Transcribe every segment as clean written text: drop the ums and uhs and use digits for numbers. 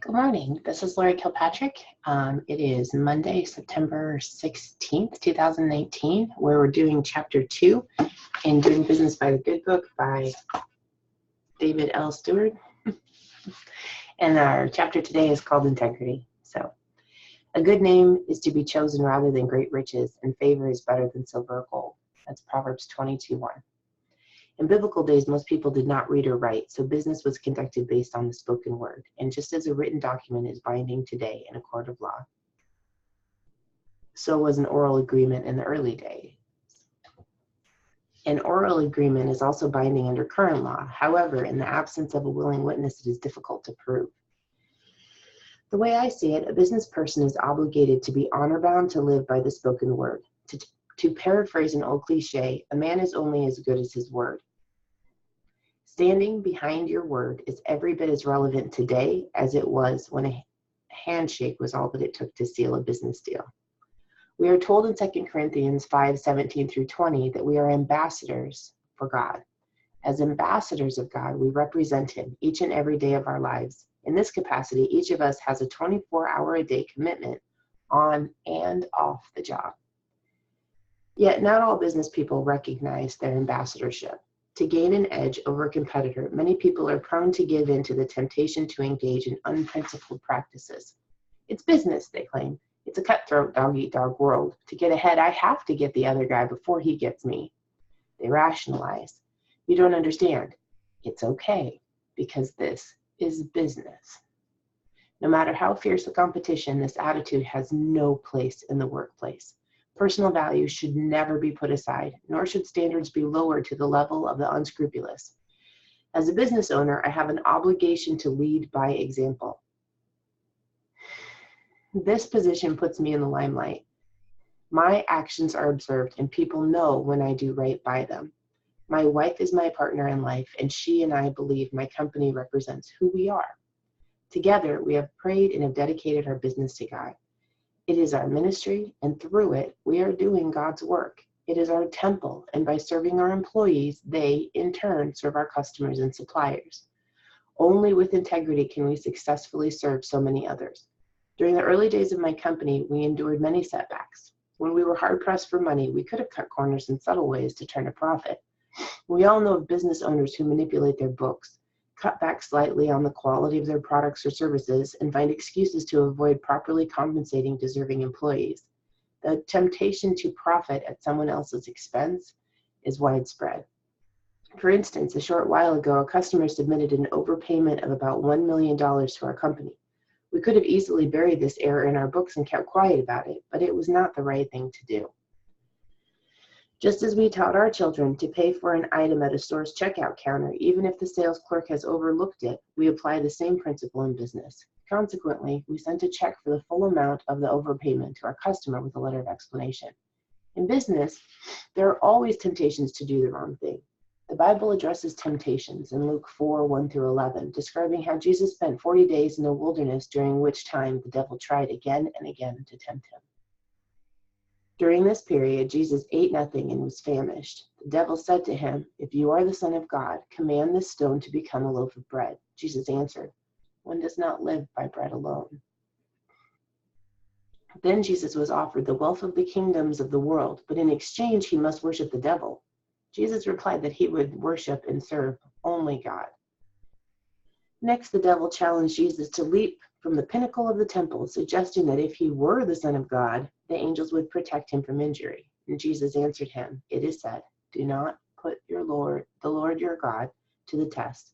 Good morning. This is Lori Kilpatrick. It is Monday, September 16th, 2019, where we're doing Chapter 2 in Doing Business by the Good Book by David L. Stewart. And our chapter today is called Integrity. So, a good name is to be chosen rather than great riches, and favor is better than silver or gold. That's Proverbs 22:1. In biblical days, most people did not read or write, so business was conducted based on the spoken word. And just as a written document is binding today in a court of law, so was an oral agreement in the early days. An oral agreement is also binding under current law. However, in the absence of a willing witness, it is difficult to prove. The way I see it, a business person is obligated to be honor-bound to live by the spoken word. To paraphrase an old cliche, a man is only as good as his word. Standing behind your word is every bit as relevant today as it was when a handshake was all that it took to seal a business deal. We are told in 2 Corinthians 5:17 through 20 that we are ambassadors for God. As ambassadors of God, we represent Him each and every day of our lives. In this capacity, each of us has a 24-hour-a-day commitment on and off the job. Yet not all business people recognize their ambassadorship. To gain an edge over a competitor, many people are prone to give in to the temptation to engage in unprincipled practices. It's business, they claim. It's a cutthroat dog-eat-dog world. To get ahead, I have to get the other guy before he gets me. They rationalize. You don't understand. It's okay, because this is business. No matter how fierce the competition, this attitude has no place in the workplace. Personal values should never be put aside, nor should standards be lowered to the level of the unscrupulous. As a business owner, I have an obligation to lead by example. This position puts me in the limelight. My actions are observed, and people know when I do right by them. My wife is my partner in life, and she and I believe my company represents who we are. Together, we have prayed and have dedicated our business to God. It is our ministry, and through it, we are doing God's work. It is our temple, and by serving our employees, they, in turn, serve our customers and suppliers. Only with integrity can we successfully serve so many others. During the early days of my company, we endured many setbacks. When we were hard-pressed for money, we could have cut corners in subtle ways to turn a profit. We all know of business owners who manipulate their books, cut back slightly on the quality of their products or services, and find excuses to avoid properly compensating deserving employees. The temptation to profit at someone else's expense is widespread. For instance, a short while ago, a customer submitted an overpayment of about $1 million to our company. We could have easily buried this error in our books and kept quiet about it, but it was not the right thing to do. Just as we taught our children to pay for an item at a store's checkout counter, even if the sales clerk has overlooked it, we apply the same principle in business. Consequently, we sent a check for the full amount of the overpayment to our customer with a letter of explanation. In business, there are always temptations to do the wrong thing. The Bible addresses temptations in Luke 4:1 through 11, describing how Jesus spent 40 days in the wilderness, during which time the devil tried again and again to tempt him. During this period, Jesus ate nothing and was famished. The devil said to him, "If you are the Son of God, command this stone to become a loaf of bread." Jesus answered, "One does not live by bread alone." Then Jesus was offered the wealth of the kingdoms of the world, but in exchange he must worship the devil. Jesus replied that he would worship and serve only God. Next, the devil challenged Jesus to leap from the pinnacle of the temple, suggesting that if he were the Son of God, the angels would protect him from injury. And Jesus answered him, "It is said, do not put the Lord your God, to the test."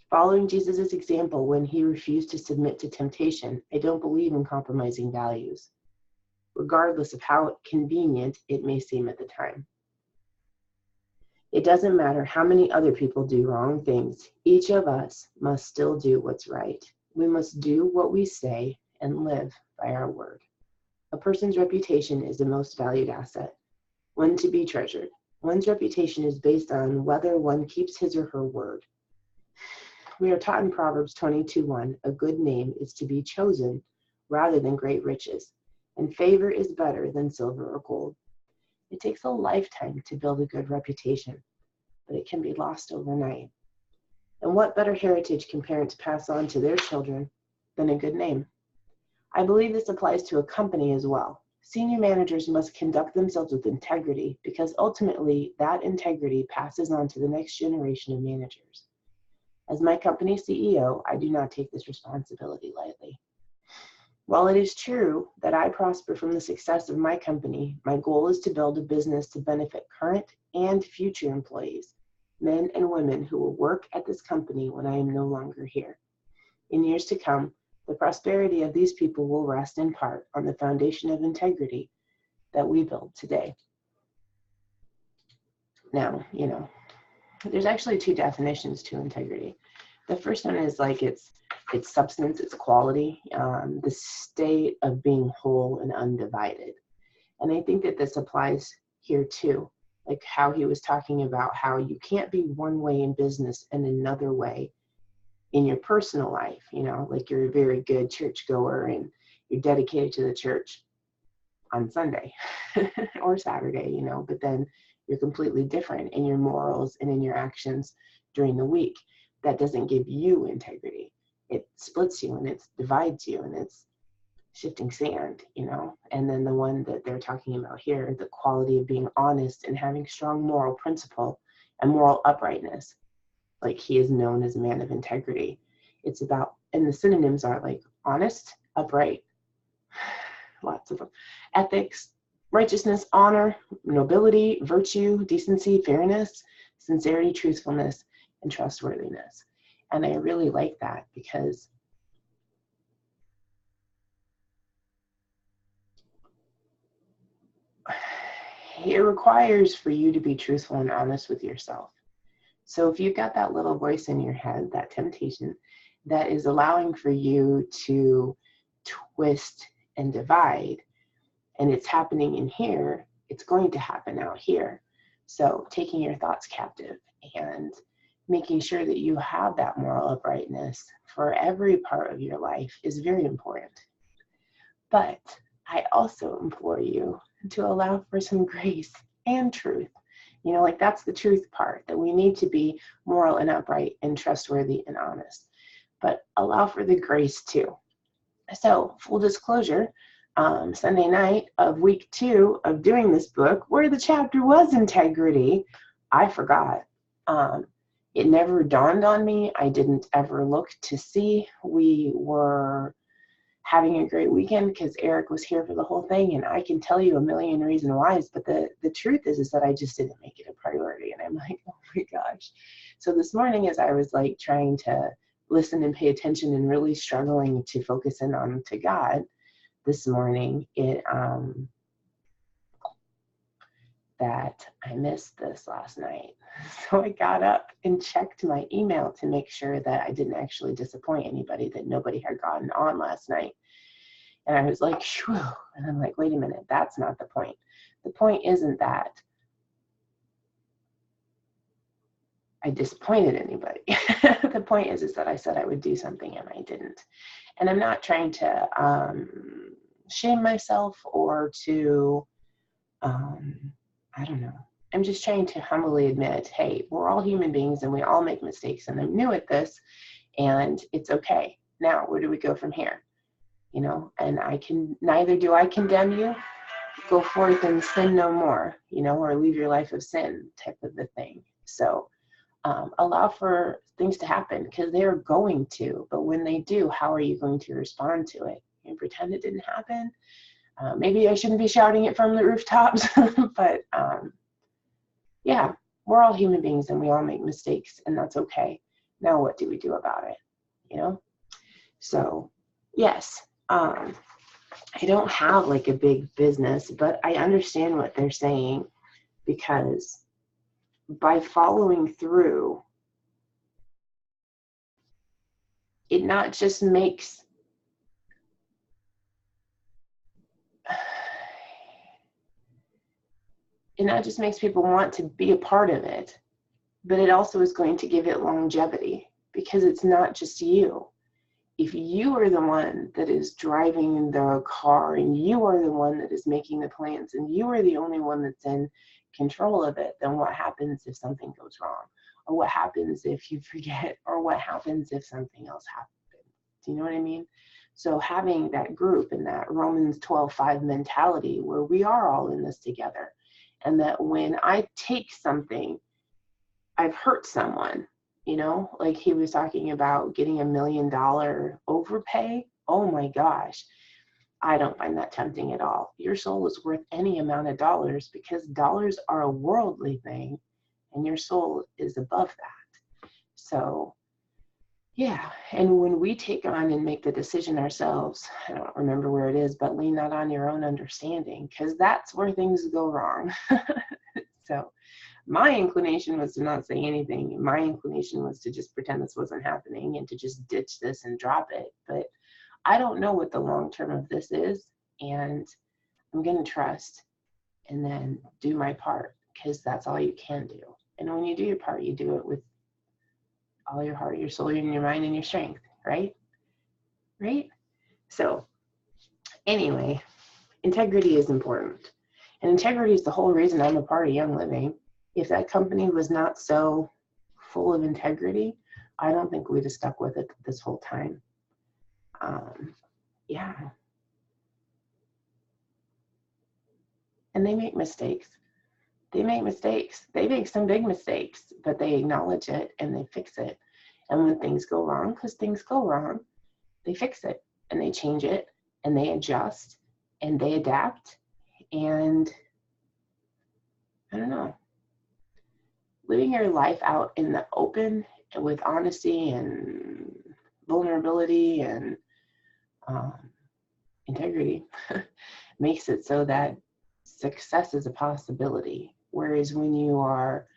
Following Jesus' example when he refused to submit to temptation, I don't believe in compromising values, regardless of how convenient it may seem at the time. It doesn't matter how many other people do wrong things. Each of us must still do what's right. We must do what we say and live by our word. A person's reputation is the most valued asset, one to be treasured. One's reputation is based on whether one keeps his or her word. We are taught in Proverbs 22:1, a good name is to be chosen rather than great riches, and favor is better than silver or gold. It takes a lifetime to build a good reputation, but it can be lost overnight. And what better heritage can parents pass on to their children than a good name. I believe this applies to a company as well. Senior managers must conduct themselves with integrity because ultimately that integrity passes on to the next generation of managers. As my company's CEO, I do not take this responsibility lightly. While it is true that I prosper from the success of my company, my goal is to build a business to benefit current and future employees, men and women who will work at this company when I am no longer here. In years to come, the prosperity of these people will rest in part on the foundation of integrity that we build today. Now, there's actually two definitions to integrity. The first one is like it's substance, it's quality, the state of being whole and undivided. And I think that this applies here too, like how he was talking about how you can't be one way in business and another way in your personal life, like you're a very good churchgoer and you're dedicated to the church on Sunday or Saturday, but then you're completely different in your morals and in your actions during the week. That doesn't give you integrity. It splits you and it divides you and it's shifting sand, and then the one that they're talking about here, the quality of being honest and having strong moral principle and moral uprightness. Like he is known as a man of integrity. It's about, and the synonyms are like honest, upright, lots of them, ethics, righteousness, honor, nobility, virtue, decency, fairness, sincerity, truthfulness, and trustworthiness. And I really like that because it requires for you to be truthful and honest with yourself. So if you've got that little voice in your head, that temptation, that is allowing for you to twist and divide, and it's happening in here, it's going to happen out here. So taking your thoughts captive and making sure that you have that moral uprightness for every part of your life is very important. But I also implore you to allow for some grace and truth. Like that's the truth part, that we need to be moral and upright and trustworthy and honest, but allow for the grace too. So full disclosure, Sunday night of week 2 of doing this book, where the chapter was integrity, I forgot. It never dawned on me. I didn't ever look to see. We were having a great weekend because Eric was here for the whole thing, and I can tell you a million reasons why, but the truth is that I just didn't make it a priority, and I'm like, oh my gosh. So this morning, as I was like trying to listen and pay attention and really struggling to focus in on to God this morning, that I missed this last night. So I got up and checked my email to make sure that I didn't actually disappoint anybody, that nobody had gotten on last night. And I was like, shoo. And I'm like, wait a minute, that's not the point. The point isn't that I disappointed anybody. The point is that I said I would do something and I didn't. And I'm not trying to shame myself or to, I don't know. I'm just trying to humbly admit, hey, we're all human beings and we all make mistakes, and I'm new at this and it's okay. Now, where do we go from here? And neither do I condemn you. Go forth and sin no more, or leave your life of sin type of a thing. So allow for things to happen because they're going to, but when they do, how are you going to respond to it? And pretend it didn't happen. Maybe I shouldn't be shouting it from the rooftops, but yeah, we're all human beings and we all make mistakes, and that's okay. Now what do we do about it? So yes, I don't have like a big business, but I understand what they're saying, because by following through, it not just makes people want to be a part of it, but it also is going to give it longevity, because it's not just you. If you are the one that is driving the car and you are the one that is making the plans and you are the only one that's in control of it, then what happens if something goes wrong? Or what happens if you forget? Or what happens if something else happens? Do you know what I mean? So having that group and that Romans 12:5 mentality where we are all in this together, and that when I take something, I've hurt someone, like he was talking about getting $1 million overpay. Oh my gosh. I don't find that tempting at all. Your soul is worth any amount of dollars because dollars are a worldly thing and your soul is above that. So yeah, and when we take on and make the decision ourselves, I don't remember where it is, but lean not on your own understanding, because that's where things go wrong. So my inclination was to not say anything. My inclination was to just pretend this wasn't happening and to just ditch this and drop it. But I don't know what the long term of this is, and I'm going to trust and then do my part, because that's all you can do. And when you do your part, you do it with all your heart, your soul, and your mind, and your strength, right? Right? So anyway, integrity is important. And integrity is the whole reason I'm a part of Young Living. If that company was not so full of integrity, I don't think we'd have stuck with it this whole time. Yeah. And they make mistakes. They make mistakes. They make some big mistakes, but they acknowledge it and they fix it. And when things go wrong, because things go wrong, they fix it and they change it and they adjust and they adapt. And I don't know, living your life out in the open and with honesty and vulnerability and integrity makes it so that success is a possibility. Whereas when you are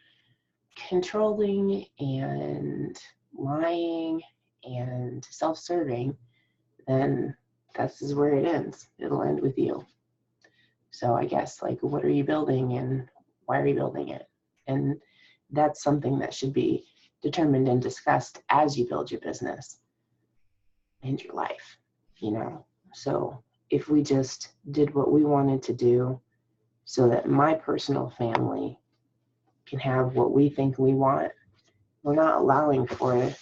controlling and lying and self-serving, then this is where it ends. It'll end with you. So I guess, like, what are you building and why are you building it? And that's something that should be determined and discussed as you build your business and your life, So if we just did what we wanted to do so that my personal family can have what we think we want, we're not allowing for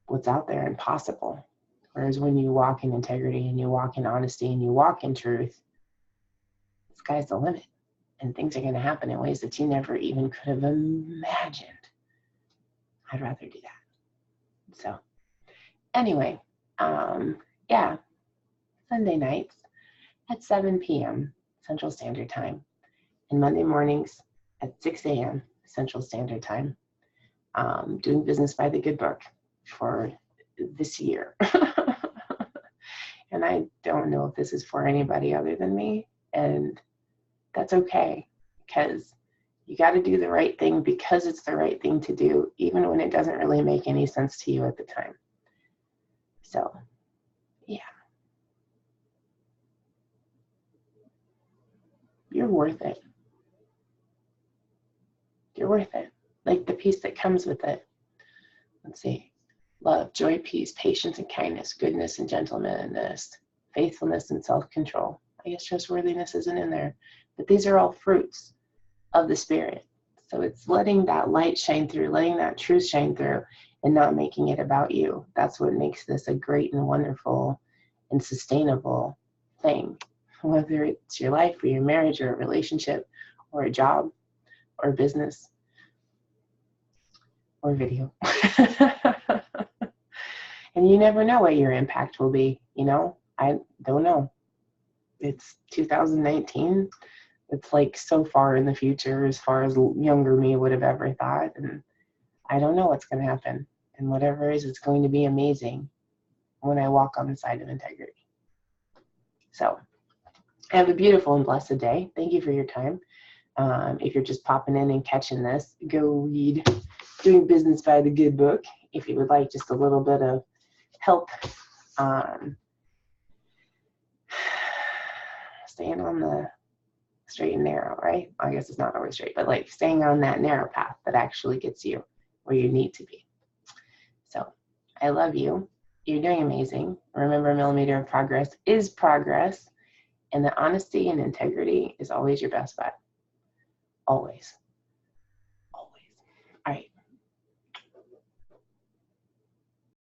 what's out there impossible. Whereas when you walk in integrity and you walk in honesty and you walk in truth, the sky's the limit. And things are going to happen in ways that you never even could have imagined. I'd rather do that. So anyway, yeah, Sunday nights at 7 p.m. Central Standard Time, and Monday mornings at 6 a.m. Central Standard Time, doing business by the good book for this year. And I don't know if this is for anybody other than me, and that's okay, because you got to do the right thing because it's the right thing to do, even when it doesn't really make any sense to you at the time. So, yeah. You're worth it. You're worth it. Like the peace that comes with it. Let's see. Love, joy, peace, patience, and kindness, goodness and gentleness, faithfulness and self-control. I guess trustworthiness isn't in there. But these are all fruits of the Spirit. So it's letting that light shine through, letting that truth shine through, and not making it about you. That's what makes this a great and wonderful and sustainable thing. Whether it's your life or your marriage or a relationship or a job or a business or video. And you never know what your impact will be, I don't know. It's 2019. It's like so far in the future as far as younger me would have ever thought. And I don't know what's going to happen. And whatever it is, it's going to be amazing when I walk on the side of integrity. So have a beautiful and blessed day. Thank you for your time. If you're just popping in and catching this, go read Doing Business by the Good Book if you would like just a little bit of help staying on the straight and narrow, right? I guess it's not always straight, but like staying on that narrow path that actually gets you where you need to be. So I love you. You're doing amazing. Remember, a millimeter of progress is progress, and the honesty and integrity is always your best bet. Always.